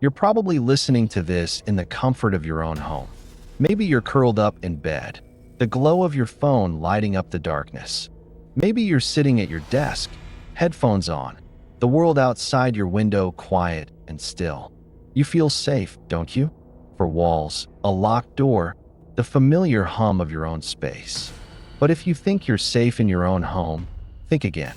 You're probably listening to this in the comfort of your own home. Maybe you're curled up in bed, the glow of your phone lighting up the darkness. Maybe you're sitting at your desk, headphones on, the world outside your window quiet and still. You feel safe, don't you? For walls, a locked door, the familiar hum of your own space. But if you think you're safe in your own home, think again.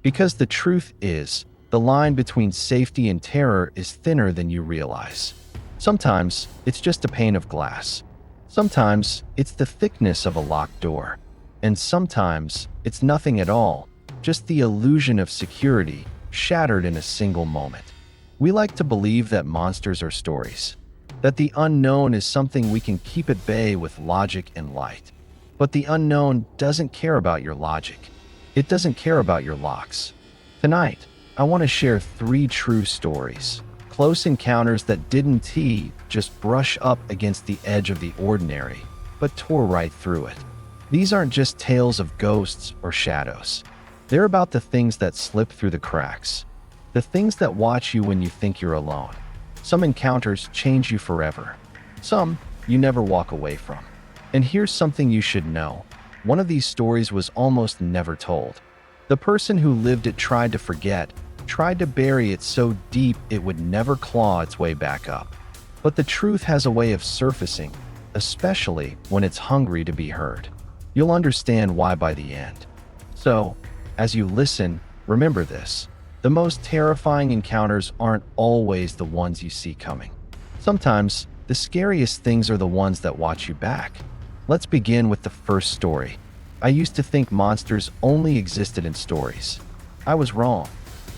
Because the truth is, the line between safety and terror is thinner than you realize. Sometimes it's just a pane of glass. Sometimes it's the thickness of a locked door. And sometimes it's nothing at all, just the illusion of security shattered in a single moment. We like to believe that monsters are stories, that the unknown is something we can keep at bay with logic and light. But the unknown doesn't care about your logic. It doesn't care about your locks. Tonight, I want to share 3 true stories. Close encounters that didn't just brush up against the edge of the ordinary, but tore right through it. These aren't just tales of ghosts or shadows. They're about the things that slip through the cracks. The things that watch you when you think you're alone. Some encounters change you forever. Some you never walk away from. And here's something you should know. One of these stories was almost never told. The person who lived it tried to forget, tried to bury it so deep it would never claw its way back up. But the truth has a way of surfacing, especially when it's hungry to be heard. You'll understand why by the end. So, as you listen, remember this. The most terrifying encounters aren't always the ones you see coming. Sometimes, the scariest things are the ones that watch you back. Let's begin with the first story. I used to think monsters only existed in stories. I was wrong.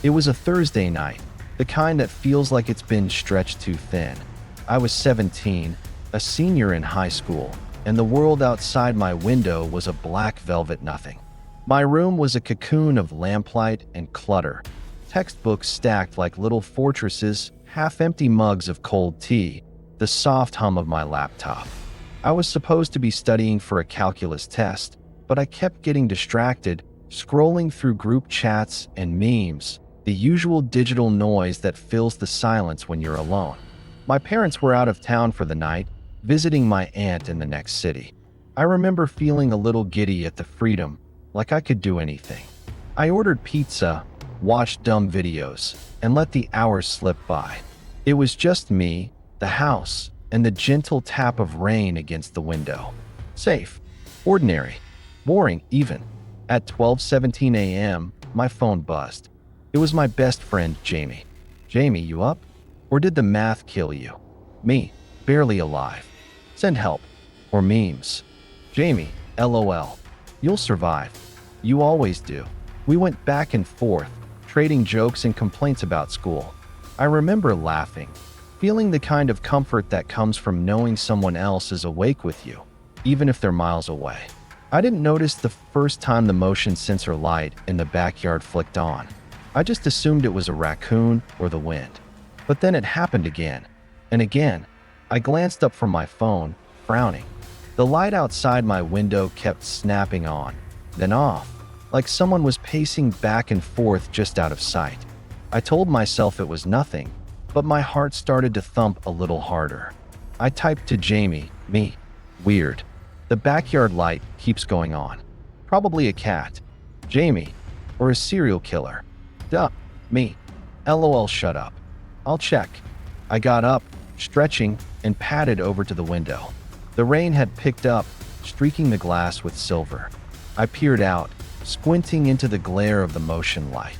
It was a Thursday night, the kind that feels like it's been stretched too thin. I was 17, a senior in high school, and the world outside my window was a black velvet nothing. My room was a cocoon of lamplight and clutter, textbooks stacked like little fortresses, half-empty mugs of cold tea, the soft hum of my laptop. I was supposed to be studying for a calculus test, but I kept getting distracted, scrolling through group chats and memes, the usual digital noise that fills the silence when you're alone. My parents were out of town for the night, visiting my aunt in the next city. I remember feeling a little giddy at the freedom, like I could do anything. I ordered pizza, watched dumb videos, and let the hours slip by. It was just me, the house, and the gentle tap of rain against the window. Safe, ordinary, boring even. At 12:17 a.m., my phone buzzed. It was my best friend, Jamie. Jamie, you up? Or did the math kill you? Me, barely alive. Send help. Or memes. Jamie, LOL. You'll survive. You always do. We went back and forth, trading jokes and complaints about school. I remember laughing, feeling the kind of comfort that comes from knowing someone else is awake with you, even if they're miles away. I didn't notice the first time the motion sensor light in the backyard flicked on. I just assumed it was a raccoon or the wind. But then it happened again, and again. I glanced up from my phone, frowning. The light outside my window kept snapping on, then off, like someone was pacing back and forth just out of sight. I told myself it was nothing, but my heart started to thump a little harder. I typed to Jamie, me. Weird. The backyard light keeps going on. Probably a cat. Jamie. Or a serial killer. Duh. Me. LOL, shut up. I'll check. I got up, stretching, and padded over to the window. The rain had picked up, streaking the glass with silver. I peered out, squinting into the glare of the motion light.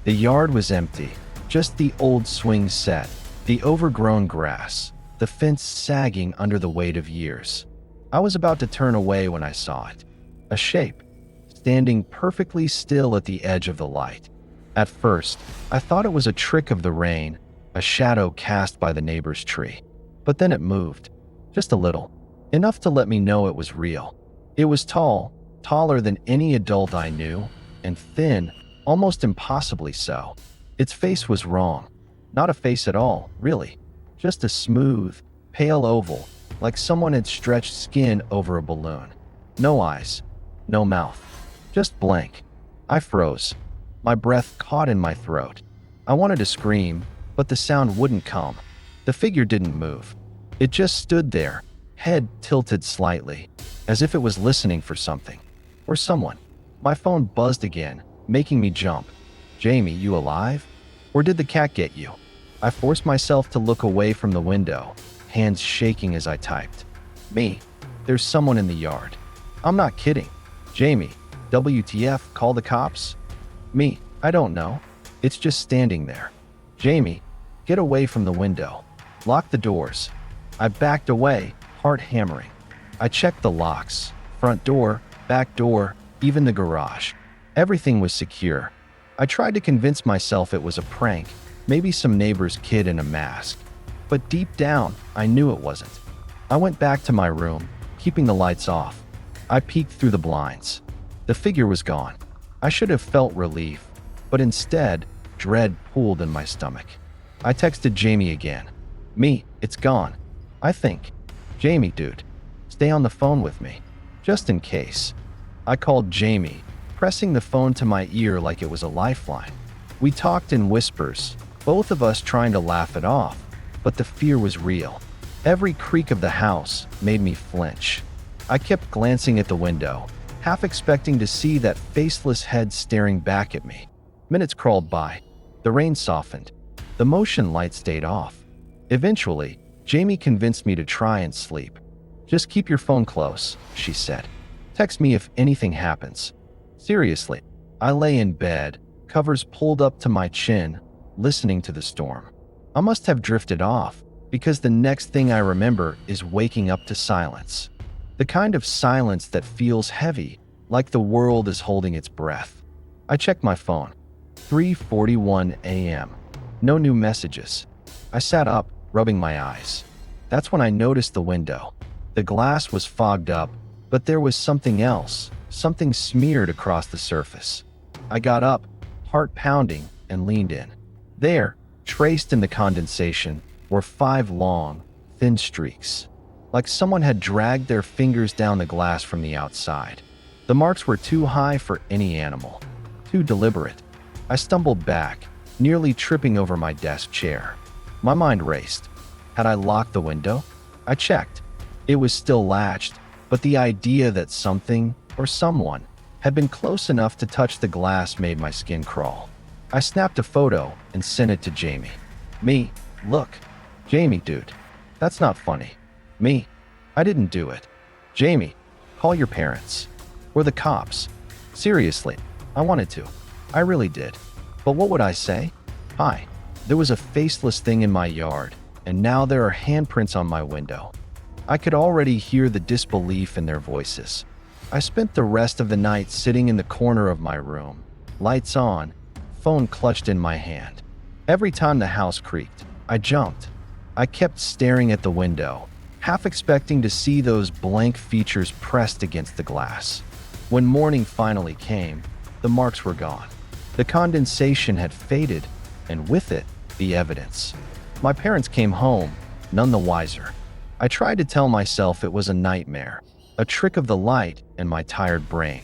The yard was empty, just the old swing set, the overgrown grass, the fence sagging under the weight of years. I was about to turn away when I saw it. A shape, standing perfectly still at the edge of the light. At first, I thought it was a trick of the rain, a shadow cast by the neighbor's tree. But then it moved, just a little, enough to let me know it was real. It was tall, taller than any adult I knew, and thin, almost impossibly so. Its face was wrong. Not a face at all, really. Just a smooth, pale oval, like someone had stretched skin over a balloon. No eyes, no mouth, just blank. I froze. My breath caught in my throat. I wanted to scream, but the sound wouldn't come. The figure didn't move. It just stood there, head tilted slightly, as if it was listening for something. Or someone. My phone buzzed again, making me jump. Jamie, you alive? Or did the cat get you? I forced myself to look away from the window, hands shaking as I typed. Me, there's someone in the yard. I'm not kidding. Jamie, WTF, call the cops? Me, I don't know. It's just standing there. Jamie, get away from the window. Lock the doors. I backed away, heart hammering. I checked the locks. Front door, back door, even the garage. Everything was secure. I tried to convince myself it was a prank, maybe some neighbor's kid in a mask. But deep down, I knew it wasn't. I went back to my room, keeping the lights off. I peeked through the blinds. The figure was gone. I should have felt relief, but instead, dread pooled in my stomach. I texted Jamie again. Me, it's gone. I think. Jamie, dude, stay on the phone with me, just in case. I called Jamie, pressing the phone to my ear like it was a lifeline. We talked in whispers, both of us trying to laugh it off, but the fear was real. Every creak of the house made me flinch. I kept glancing at the window, half expecting to see that faceless head staring back at me. Minutes crawled by. The rain softened. The motion light stayed off. Eventually, Jamie convinced me to try and sleep. Just keep your phone close, she said. Text me if anything happens. Seriously, I lay in bed, covers pulled up to my chin, listening to the storm. I must have drifted off, because the next thing I remember is waking up to silence. The kind of silence that feels heavy, like the world is holding its breath. I checked my phone. 3:41 a.m. No new messages. I sat up, rubbing my eyes. That's when I noticed the window. The glass was fogged up, but there was something else, something smeared across the surface. I got up, heart pounding, and leaned in. There, traced in the condensation, were 5 long, thin streaks, like someone had dragged their fingers down the glass from the outside. The marks were too high for any animal, too deliberate. I stumbled back, nearly tripping over my desk chair. My mind raced. Had I locked the window? I checked. It was still latched, but the idea that something, or someone, had been close enough to touch the glass made my skin crawl. I snapped a photo and sent it to Jamie. Me, look. Jamie, dude, that's not funny. Me, I didn't do it. Jamie, call your parents. Or the cops. Seriously, I wanted to. I really did. But what would I say? Hi, there was a faceless thing in my yard, and now there are handprints on my window. I could already hear the disbelief in their voices. I spent the rest of the night sitting in the corner of my room, lights on, phone clutched in my hand. Every time the house creaked, I jumped. I kept staring at the window, half expecting to see those blank features pressed against the glass. When morning finally came, the marks were gone. The condensation had faded, and with it, the evidence. My parents came home, none the wiser. I tried to tell myself it was a nightmare, a trick of the light and my tired brain.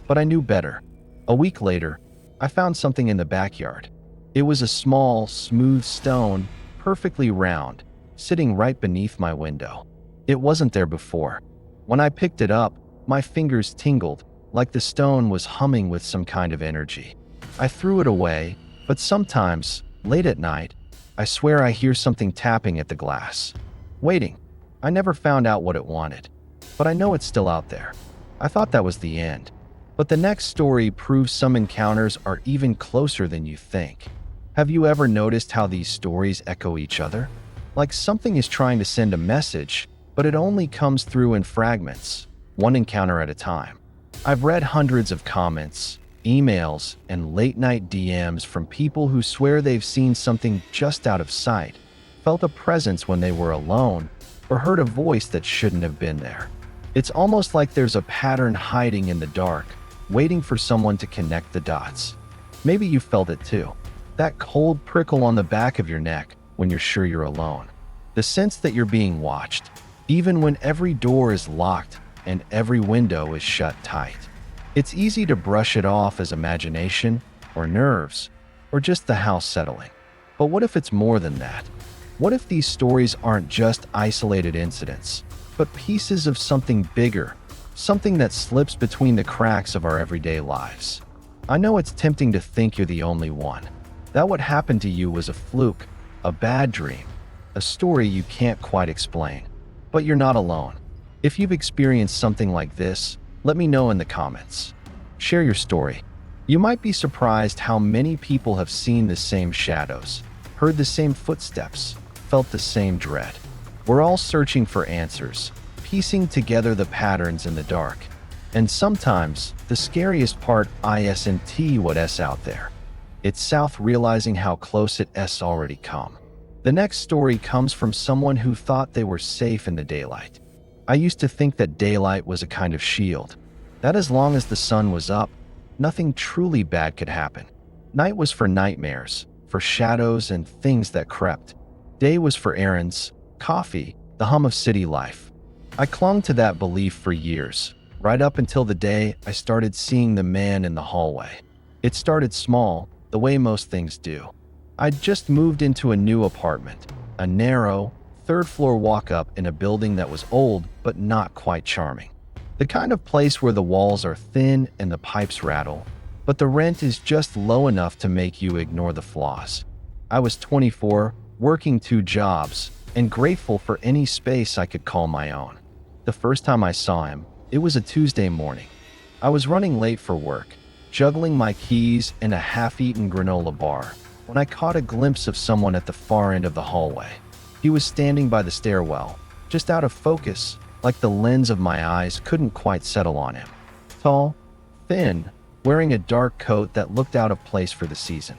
But I knew better. A week later, I found something in the backyard. It was a small, smooth stone, perfectly round, sitting right beneath my window. It wasn't there before. When I picked it up, my fingers tingled, like the stone was humming with some kind of energy. I threw it away, but sometimes, late at night, I swear I hear something tapping at the glass. Waiting. I never found out what it wanted, but I know it's still out there. I thought that was the end. But the next story proves some encounters are even closer than you think. Have you ever noticed how these stories echo each other? Like something is trying to send a message, but it only comes through in fragments, one encounter at a time. I've read hundreds of comments, emails, and late-night DMs from people who swear they've seen something just out of sight, felt a presence when they were alone, or heard a voice that shouldn't have been there. It's almost like there's a pattern hiding in the dark, waiting for someone to connect the dots. Maybe you felt it too. That cold prickle on the back of your neck when you're sure you're alone. The sense that you're being watched, even when every door is locked and every window is shut tight. It's easy to brush it off as imagination, or nerves, or just the house settling. But what if it's more than that? What if these stories aren't just isolated incidents, but pieces of something bigger, something that slips between the cracks of our everyday lives? I know it's tempting to think you're the only one, that what happened to you was a fluke, a bad dream, a story you can't quite explain. But you're not alone. If you've experienced something like this, let me know in the comments. Share your story. You might be surprised how many people have seen the same shadows, heard the same footsteps, felt the same dread. We're all searching for answers, piecing together the patterns in the dark. And sometimes, the scariest part isn't what's out there. It's south realizing how close it's already come. The next story comes from someone who thought they were safe in the daylight. I used to think that daylight was a kind of shield, that as long as the sun was up, nothing truly bad could happen. Night was for nightmares, for shadows and things that crept. Day was for errands, coffee, the hum of city life. I clung to that belief for years, right up until the day I started seeing the man in the hallway. It started small, the way most things do. I'd just moved into a new apartment, a narrow, third-floor walk-up in a building that was old but not quite charming. The kind of place where the walls are thin and the pipes rattle, but the rent is just low enough to make you ignore the flaws. I was 24, working 2 jobs, and grateful for any space I could call my own. The first time I saw him, it was a Tuesday morning. I was running late for work, juggling my keys and a half-eaten granola bar, when I caught a glimpse of someone at the far end of the hallway. He was standing by the stairwell, just out of focus, like the lens of my eyes couldn't quite settle on him. Tall, thin, wearing a dark coat that looked out of place for the season.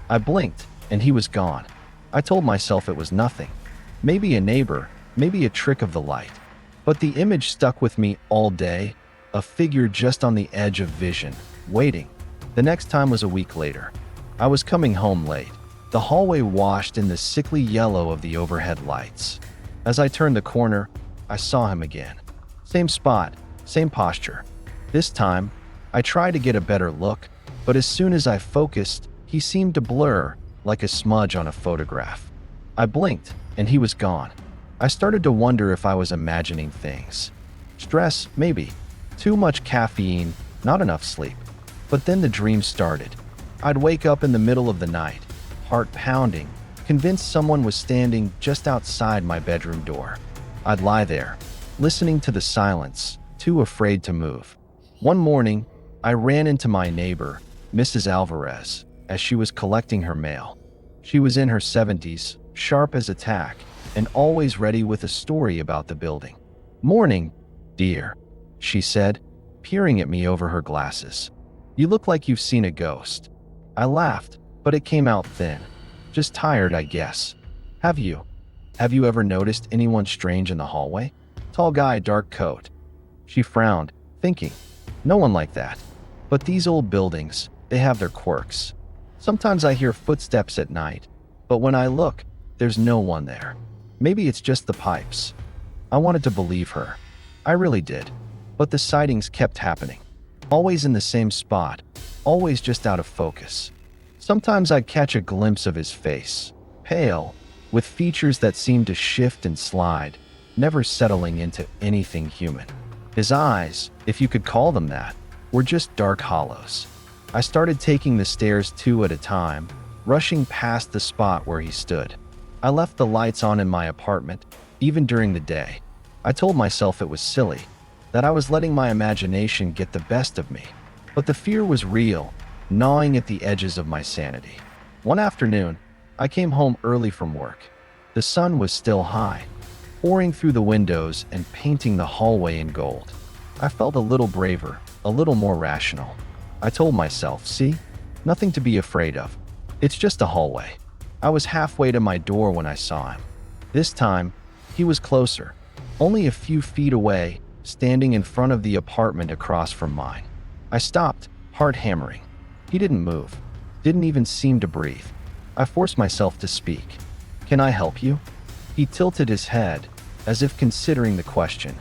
I blinked, and he was gone. I told myself it was nothing. Maybe a neighbor, maybe a trick of the light. But the image stuck with me all day, a figure just on the edge of vision, waiting. The next time was a week later. I was coming home late, the hallway washed in the sickly yellow of the overhead lights. As I turned the corner, I saw him again. Same spot, same posture. This time, I tried to get a better look, but as soon as I focused, he seemed to blur, like a smudge on a photograph. I blinked, and he was gone. I started to wonder if I was imagining things. Stress, maybe. Too much caffeine, not enough sleep. But then the dream started. I'd wake up in the middle of the night, heart pounding, convinced someone was standing just outside my bedroom door. I'd lie there, listening to the silence, too afraid to move. One morning, I ran into my neighbor, Mrs. Alvarez, as she was collecting her mail. She was in her 70s, sharp as a tack, and always ready with a story about the building. "Morning, dear," she said, peering at me over her glasses. "You look like you've seen a ghost." I laughed, but it came out thin. "Just tired, I guess. Have you ever noticed anyone strange in the hallway?" "Tall guy, dark coat." She frowned, thinking, "No one like that. But these old buildings, they have their quirks. Sometimes I hear footsteps at night, but when I look, there's no one there. Maybe it's just the pipes." I wanted to believe her. I really did. But the sightings kept happening. Always in the same spot, always just out of focus. Sometimes I'd catch a glimpse of his face, pale, with features that seemed to shift and slide, never settling into anything human. His eyes, if you could call them that, were just dark hollows. I started taking the stairs 2 at a time, rushing past the spot where he stood. I left the lights on in my apartment, even during the day. I told myself it was silly, that I was letting my imagination get the best of me. But the fear was real, gnawing at the edges of my sanity. One afternoon, I came home early from work. The sun was still high, pouring through the windows and painting the hallway in gold. I felt a little braver, a little more rational. I told myself, see, nothing to be afraid of. It's just a hallway. I was halfway to my door when I saw him. This time, he was closer, only a few feet away, standing in front of the apartment across from mine. I stopped, heart hammering. He didn't move, didn't even seem to breathe. I forced myself to speak. "Can I help you?" He tilted his head, as if considering the question.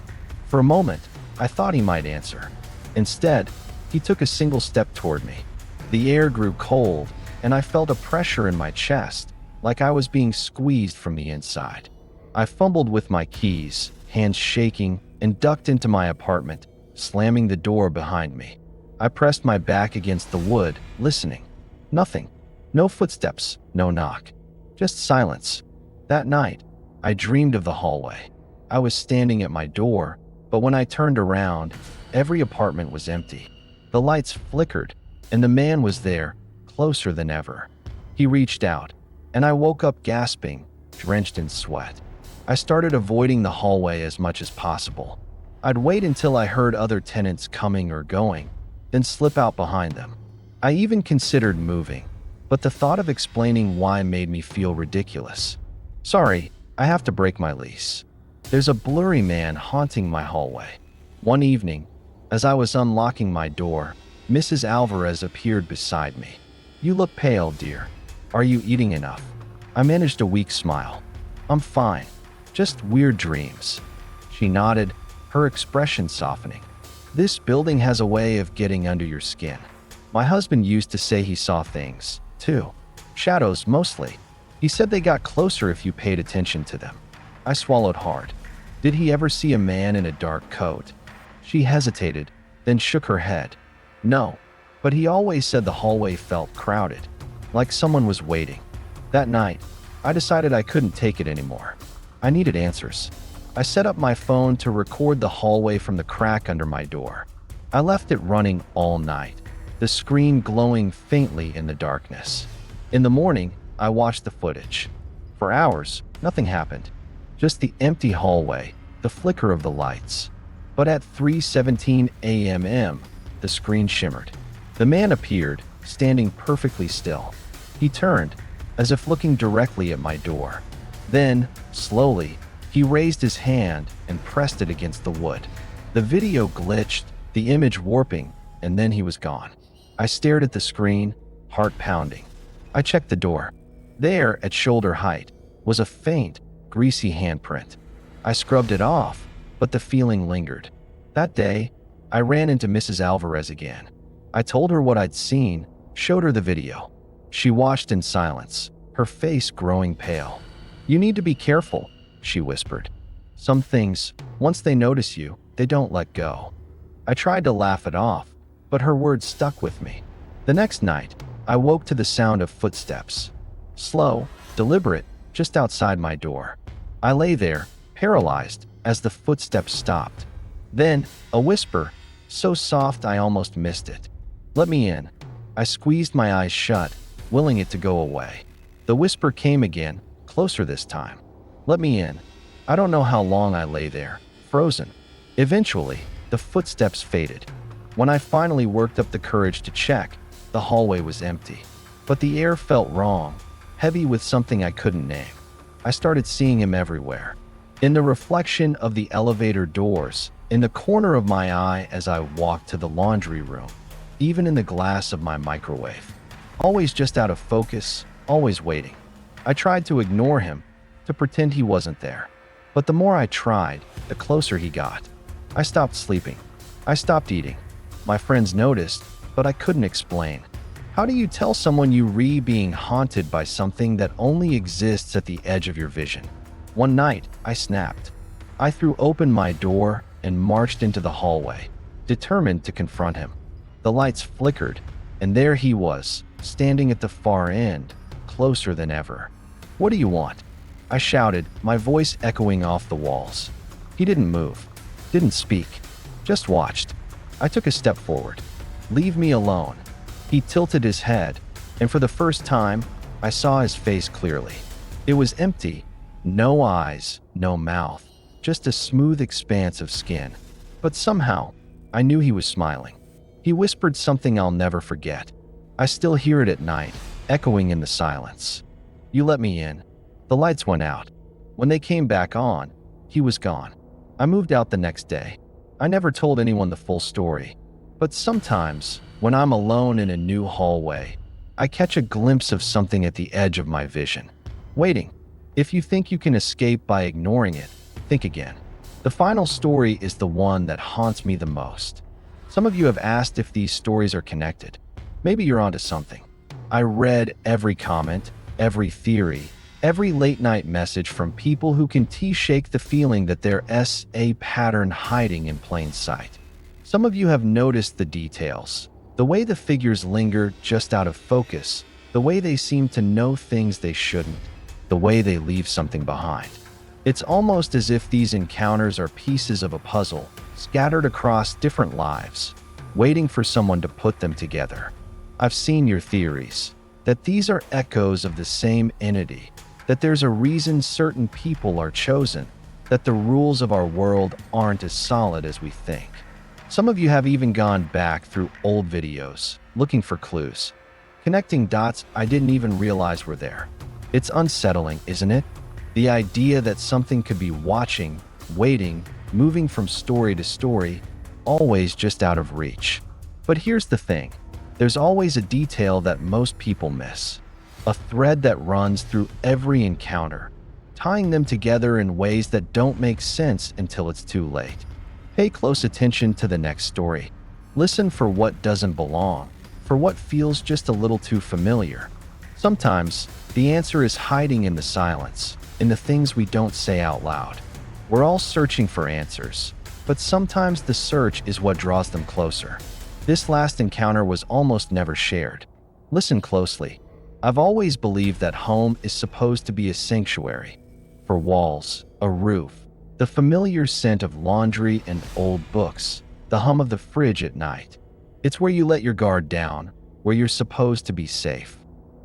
For a moment, I thought he might answer. Instead, he took a single step toward me. The air grew cold, and I felt a pressure in my chest, like I was being squeezed from the inside. I fumbled with my keys, hands shaking, and ducked into my apartment, slamming the door behind me. I pressed my back against the wood, listening. Nothing. No footsteps, no knock. Just silence. That night, I dreamed of the hallway. I was standing at my door, but when I turned around, every apartment was empty. The lights flickered, and the man was there, closer than ever. He reached out, and I woke up gasping, drenched in sweat. I started avoiding the hallway as much as possible. I'd wait until I heard other tenants coming or going, then slip out behind them. I even considered moving, but the thought of explaining why made me feel ridiculous. Sorry, I have to break my lease. There's a blurry man haunting my hallway. One evening, as I was unlocking my door, Mrs. Alvarez appeared beside me. You look pale, dear. Are you eating enough? I managed a weak smile. I'm fine. Just weird dreams. She nodded, her expression softening. This building has a way of getting under your skin. My husband used to say he saw things, too. Shadows, mostly. He said they got closer if you paid attention to them. I swallowed hard. Did he ever see a man in a dark coat? She hesitated, then shook her head. No, but he always said the hallway felt crowded, like someone was waiting. That night, I decided I couldn't take it anymore. I needed answers. I set up my phone to record the hallway from the crack under my door. I left it running all night, the screen glowing faintly in the darkness. In the morning, I watched the footage. For hours, nothing happened. Just the empty hallway, the flicker of the lights. But at 3:17 a.m., the screen shimmered. The man appeared, standing perfectly still. He turned, as if looking directly at my door. Then, slowly, he raised his hand and pressed it against the wood. The video glitched, the image warping, and then he was gone. I stared at the screen, heart pounding. I checked the door. There, at shoulder height, was a faint, greasy handprint. I scrubbed it off, but the feeling lingered. That day, I ran into Mrs. Alvarez again. I told her what I'd seen, showed her the video. She watched in silence, her face growing pale. You need to be careful, she whispered. Some things, once they notice you, they don't let go. I tried to laugh it off, but her words stuck with me. The next night, I woke to the sound of footsteps. Slow, deliberate, just outside my door. I lay there, paralyzed, as the footsteps stopped. Then, a whisper, so soft I almost missed it. Let me in. I squeezed my eyes shut, willing it to go away. The whisper came again, closer this time. Let me in. I don't know how long I lay there, frozen. Eventually, the footsteps faded. When I finally worked up the courage to check, the hallway was empty. But the air felt wrong, heavy with something I couldn't name. I started seeing him everywhere. In the reflection of the elevator doors, in the corner of my eye as I walked to the laundry room, even in the glass of my microwave. Always just out of focus, always waiting. I tried to ignore him, to pretend he wasn't there. But the more I tried, the closer he got. I stopped sleeping. I stopped eating. My friends noticed, but I couldn't explain. How do you tell someone you being haunted by something that only exists at the edge of your vision? One night, I snapped. I threw open my door and marched into the hallway, determined to confront him. The lights flickered, and there he was, standing at the far end, closer than ever. What do you want? I shouted, my voice echoing off the walls. He didn't move, didn't speak, just watched. I took a step forward. Leave me alone. He tilted his head, and for the first time, I saw his face clearly. It was empty, no eyes, no mouth, just a smooth expanse of skin. But somehow, I knew he was smiling. He whispered something I'll never forget. I still hear it at night, echoing in the silence. You let me in. The lights went out. When they came back on, he was gone. I moved out the next day. I never told anyone the full story. But sometimes, when I'm alone in a new hallway, I catch a glimpse of something at the edge of my vision. Waiting. If you think you can escape by ignoring it, think again. The final story is the one that haunts me the most. Some of you have asked if these stories are connected. Maybe you're onto something. I read every comment, every theory, every late-night message from people who can shake the feeling that there's a pattern hiding in plain sight. Some of you have noticed the details, the way the figures linger just out of focus, the way they seem to know things they shouldn't, the way they leave something behind. It's almost as if these encounters are pieces of a puzzle, scattered across different lives, waiting for someone to put them together. I've seen your theories, that these are echoes of the same entity, that there's a reason certain people are chosen, that the rules of our world aren't as solid as we think. Some of you have even gone back through old videos, looking for clues, connecting dots I didn't even realize were there. It's unsettling, isn't it? The idea that something could be watching, waiting, moving from story to story, always just out of reach. But here's the thing. There's always a detail that most people miss. A thread that runs through every encounter, tying them together in ways that don't make sense until it's too late. Pay close attention to the next story. Listen for what doesn't belong, for what feels just a little too familiar. Sometimes, the answer is hiding in the silence, in the things we don't say out loud. We're all searching for answers, but sometimes the search is what draws them closer. This last encounter was almost never shared. Listen closely. I've always believed that home is supposed to be a sanctuary. For walls, a roof, the familiar scent of laundry and old books, the hum of the fridge at night. It's where you let your guard down, where you're supposed to be safe.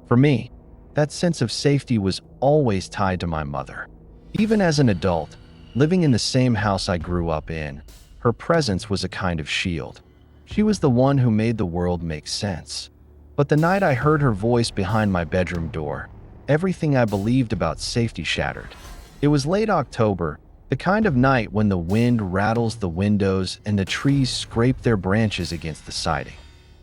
For me, that sense of safety was always tied to my mother. Even as an adult, living in the same house I grew up in, her presence was a kind of shield. She was the one who made the world make sense. But the night I heard her voice behind my bedroom door, everything I believed about safety shattered. It was late October, the kind of night when the wind rattles the windows and the trees scrape their branches against the siding.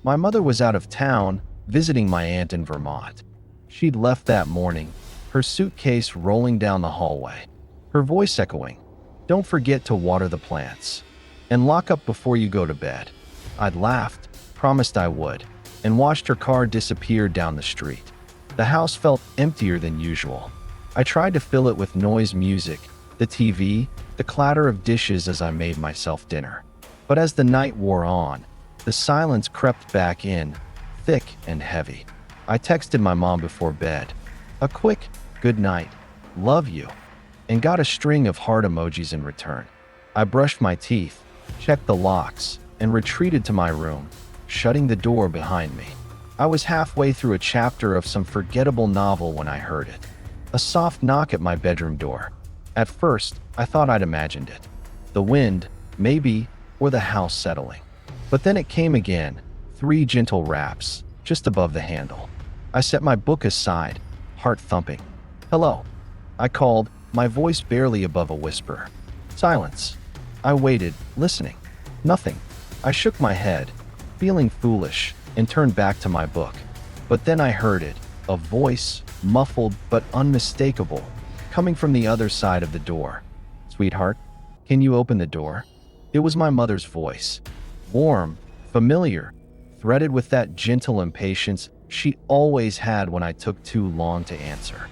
My mother was out of town, visiting my aunt in Vermont. She'd left that morning, her suitcase rolling down the hallway, her voice echoing, "Don't forget to water the plants, and lock up before you go to bed." I'd laughed, promised I would, and watched her car disappear down the street. The house felt emptier than usual. I tried to fill it with noise music, the TV, the clatter of dishes as I made myself dinner. But as the night wore on, the silence crept back in, thick and heavy. I texted my mom before bed, a quick, "Good night, love you," and got a string of heart emojis in return. I brushed my teeth, checked the locks, and retreated to my room, shutting the door behind me. I was halfway through a chapter of some forgettable novel when I heard it. A soft knock at my bedroom door. At first, I thought I'd imagined it. The wind, maybe, or the house settling. But then it came again, 3 gentle raps, just above the handle. I set my book aside, heart thumping. "Hello," I called, my voice barely above a whisper. Silence. I waited, listening. Nothing. I shook my head, feeling foolish, and turned back to my book. But then I heard it, a voice, muffled but unmistakable, coming from the other side of the door. "Sweetheart, can you open the door?" It was my mother's voice. Warm, familiar, threaded with that gentle impatience she always had when I took too long to answer.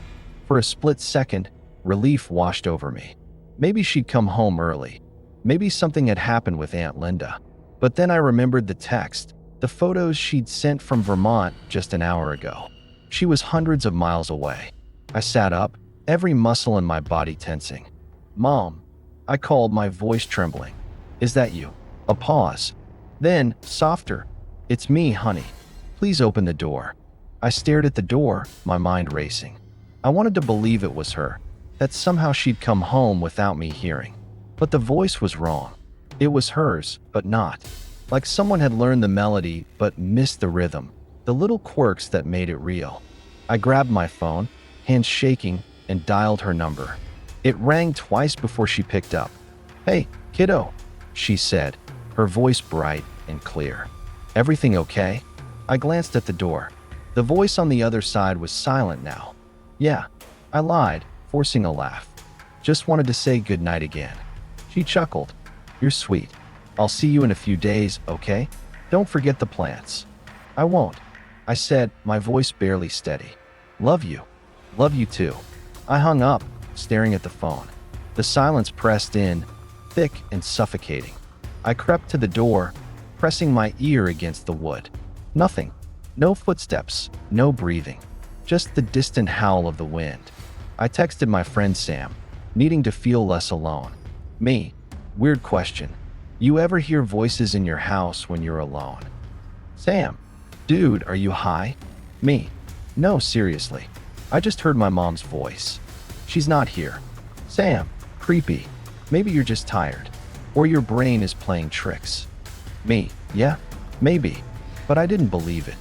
For a split second, relief washed over me. Maybe she'd come home early. Maybe something had happened with Aunt Linda. But then I remembered the text, the photos she'd sent from Vermont just an hour ago. She was hundreds of miles away. I sat up, every muscle in my body tensing. "Mom," I called, my voice trembling. "Is that you?" A pause. Then, softer, "It's me, honey. Please open the door." I stared at the door, my mind racing. I wanted to believe it was her, that somehow she'd come home without me hearing. But the voice was wrong. It was hers, but not. Like someone had learned the melody but missed the rhythm, the little quirks that made it real. I grabbed my phone, hands shaking, and dialed her number. It rang twice before she picked up. "Hey, kiddo," she said, her voice bright and clear. "Everything okay?" I glanced at the door. The voice on the other side was silent now. "Yeah," I lied, forcing a laugh. "Just wanted to say goodnight again." She chuckled. "You're sweet. I'll see you in a few days, okay? Don't forget the plants." "I won't," I said, my voice barely steady. "Love you." Love you too. I hung up, staring at the phone. The silence pressed in, thick and suffocating. I crept to the door, pressing my ear against the wood. Nothing. No footsteps, no breathing. Just the distant howl of the wind. I texted my friend Sam, needing to feel less alone. Me. Weird question. You ever hear voices in your house when you're alone? Sam. Dude, are you high? Me. No, seriously. I just heard my mom's voice. She's not here. Sam. Creepy. Maybe you're just tired. Or your brain is playing tricks. Me. Yeah, maybe. But I didn't believe it.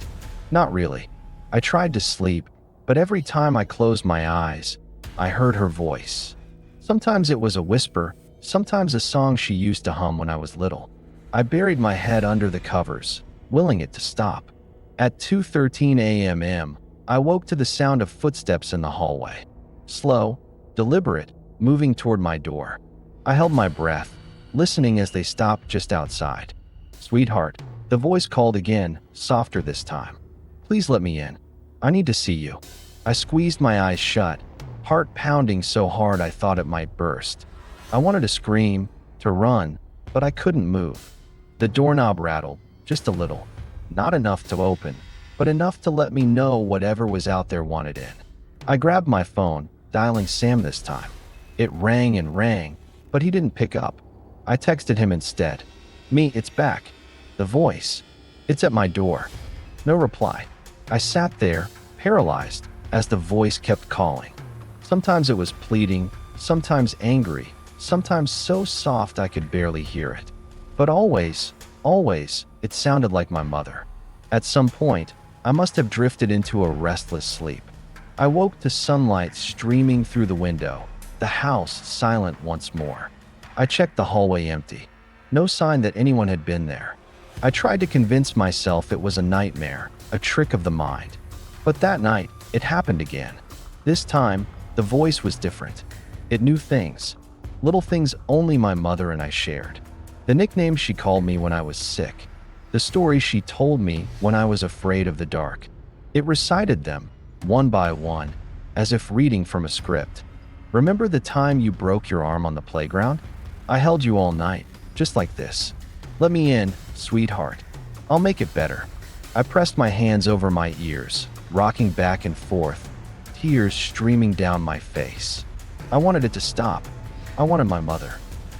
Not really. I tried to sleep, but every time I closed my eyes, I heard her voice. Sometimes it was a whisper, sometimes a song she used to hum when I was little. I buried my head under the covers, willing it to stop. At 2:13 a.m., I woke to the sound of footsteps in the hallway. Slow, deliberate, moving toward my door. I held my breath, listening as they stopped just outside. Sweetheart, the voice called again, softer this time. Please let me in. I need to see you. I squeezed my eyes shut, heart pounding so hard I thought it might burst. I wanted to scream, to run, but I couldn't move. The doorknob rattled, just a little. Not enough to open, but enough to let me know whatever was out there wanted in. I grabbed my phone, dialing Sam this time. It rang and rang, but he didn't pick up. I texted him instead. Me, it's back. The voice. It's at my door. No reply. I sat there, paralyzed, as the voice kept calling. Sometimes it was pleading, sometimes angry, sometimes so soft I could barely hear it. But always, it sounded like my mother. At some point, I must have drifted into a restless sleep. I woke to sunlight streaming through the window, the house silent once more. I checked the hallway empty. No sign that anyone had been there. I tried to convince myself it was a nightmare, a trick of the mind. But that night, it happened again. This time, the voice was different. It knew things. Little things only my mother and I shared. The nicknames she called me when I was sick. The stories she told me when I was afraid of the dark. It recited them, one by one, as if reading from a script. Remember the time you broke your arm on the playground? I held you all night, just like this. Let me in, sweetheart. I'll make it better. I pressed my hands over my ears, rocking back and forth, tears streaming down my face. I wanted it to stop. I wanted my mother.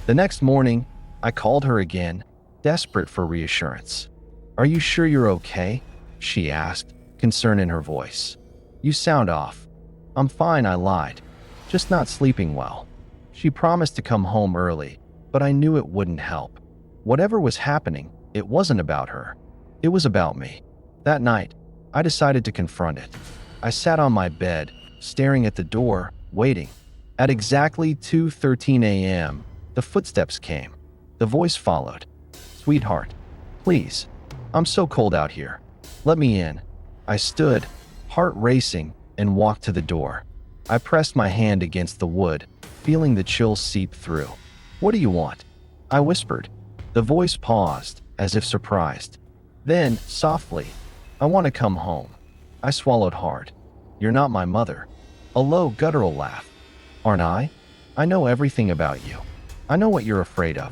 The next morning, I called her again, desperate for reassurance. Are you sure you're okay? She asked, concern in her voice. You sound off. I'm fine, I lied. Just not sleeping well. She promised to come home early, but I knew it wouldn't help. Whatever was happening, it wasn't about her. It was about me. That night, I decided to confront it. I sat on my bed, staring at the door, waiting. At exactly 2:13 a.m., the footsteps came. The voice followed. Sweetheart, please. I'm so cold out here. Let me in. I stood, heart racing, and walked to the door. I pressed my hand against the wood, feeling the chill seep through. What do you want? I whispered. The voice paused, as if surprised. Then, softly, I want to come home. I swallowed hard. You're not my mother. A low, guttural laugh. Aren't I? I know everything about you. I know what you're afraid of.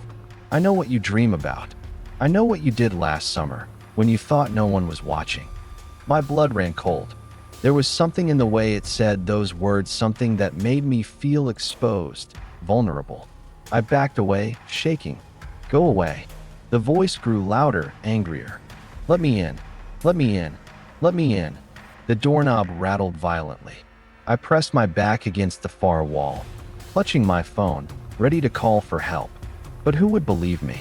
I know what you dream about. I know what you did last summer, when you thought no one was watching. My blood ran cold. There was something in the way it said those words, something that made me feel exposed, vulnerable. I backed away, shaking. Go away. The voice grew louder, angrier. Let me in. Let me in. Let me in. The doorknob rattled violently. I pressed my back against the far wall, clutching my phone, ready to call for help. But who would believe me?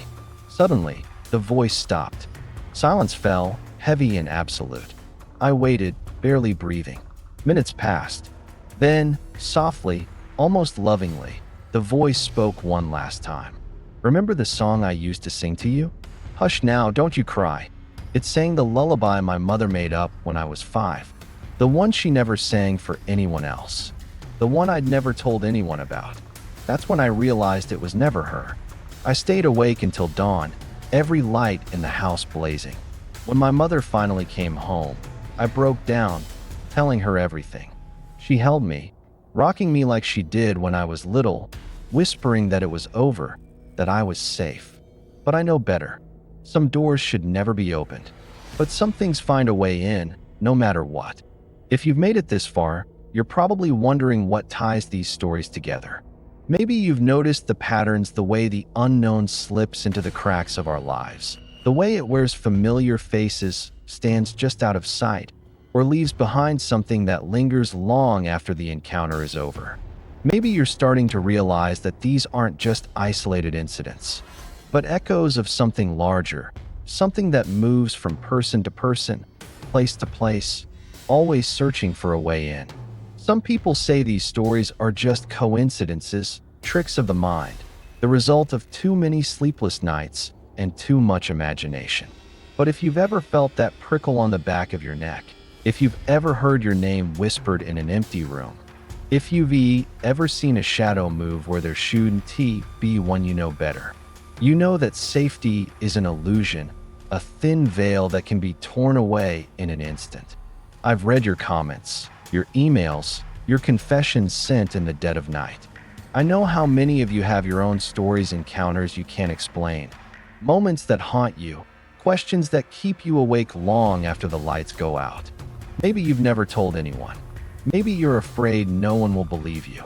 Suddenly, the voice stopped. Silence fell, heavy and absolute. I waited, barely breathing. Minutes passed. Then, softly, almost lovingly, the voice spoke one last time. Remember the song I used to sing to you? Hush now, don't you cry. It sang the lullaby my mother made up when I was 5. The one she never sang for anyone else. The one I'd never told anyone about. That's when I realized it was never her. I stayed awake until dawn, every light in the house blazing. When my mother finally came home, I broke down, telling her everything. She held me, rocking me like she did when I was little, whispering that it was over, that I was safe. But I know better. Some doors should never be opened, but some things find a way in, no matter what. If you've made it this far, you're probably wondering what ties these stories together. Maybe you've noticed the patterns, the way the unknown slips into the cracks of our lives, the way it wears familiar faces, stands just out of sight, or leaves behind something that lingers long after the encounter is over. Maybe you're starting to realize that these aren't just isolated incidents, but echoes of something larger, something that moves from person to person, place to place, always searching for a way in. Some people say these stories are just coincidences, tricks of the mind, the result of too many sleepless nights and too much imagination. But if you've ever felt that prickle on the back of your neck, if you've ever heard your name whispered in an empty room, if you've ever seen a shadow move where there shouldn't be one, you know better. You know that safety is an illusion, a thin veil that can be torn away in an instant. I've read your comments, your emails, your confessions sent in the dead of night. I know how many of you have your own stories, encounters you can't explain, moments that haunt you, questions that keep you awake long after the lights go out. Maybe you've never told anyone. Maybe you're afraid no one will believe you.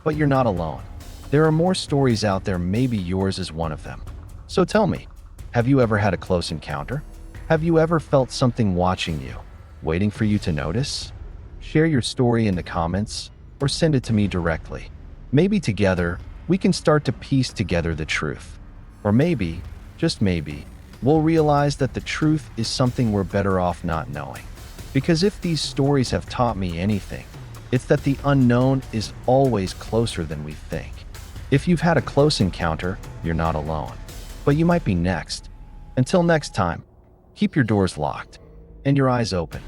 But you're not alone. There are more stories out there, maybe yours is one of them. So tell me, have you ever had a close encounter? Have you ever felt something watching you, waiting for you to notice? Share your story in the comments or send it to me directly. Maybe together, we can start to piece together the truth. Or maybe, just maybe, we'll realize that the truth is something we're better off not knowing. Because if these stories have taught me anything, it's that the unknown is always closer than we think. If you've had a close encounter, you're not alone. But you might be next. Until next time, keep your doors locked and your eyes open.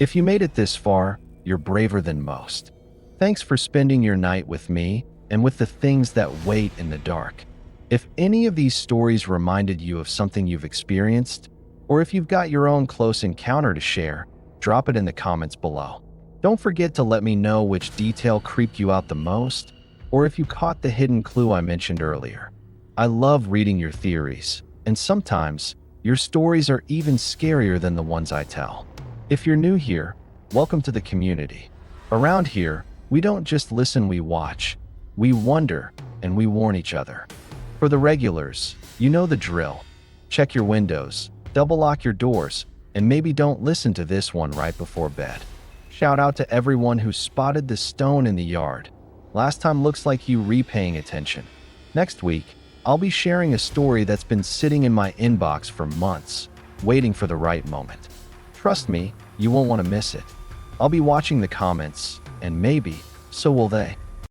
If you made it this far, you're braver than most. Thanks for spending your night with me and with the things that wait in the dark. If any of these stories reminded you of something you've experienced, or if you've got your own close encounter to share, drop it in the comments below. Don't forget to let me know which detail creeped you out the most, or if you caught the hidden clue I mentioned earlier. I love reading your theories, and sometimes your stories are even scarier than the ones I tell. If you're new here, welcome to the community. Around here, we don't just listen, we watch, we wonder, and we warn each other. For the regulars, you know the drill. Check your windows, double lock your doors, and maybe don't listen to this one right before bed. Shout out to everyone who spotted the stone in the yard. Last time looks like you repaying attention. Next week, I'll be sharing a story that's been sitting in my inbox for months, waiting for the right moment. Trust me, you won't want to miss it. I'll be watching the comments, and maybe, so will they.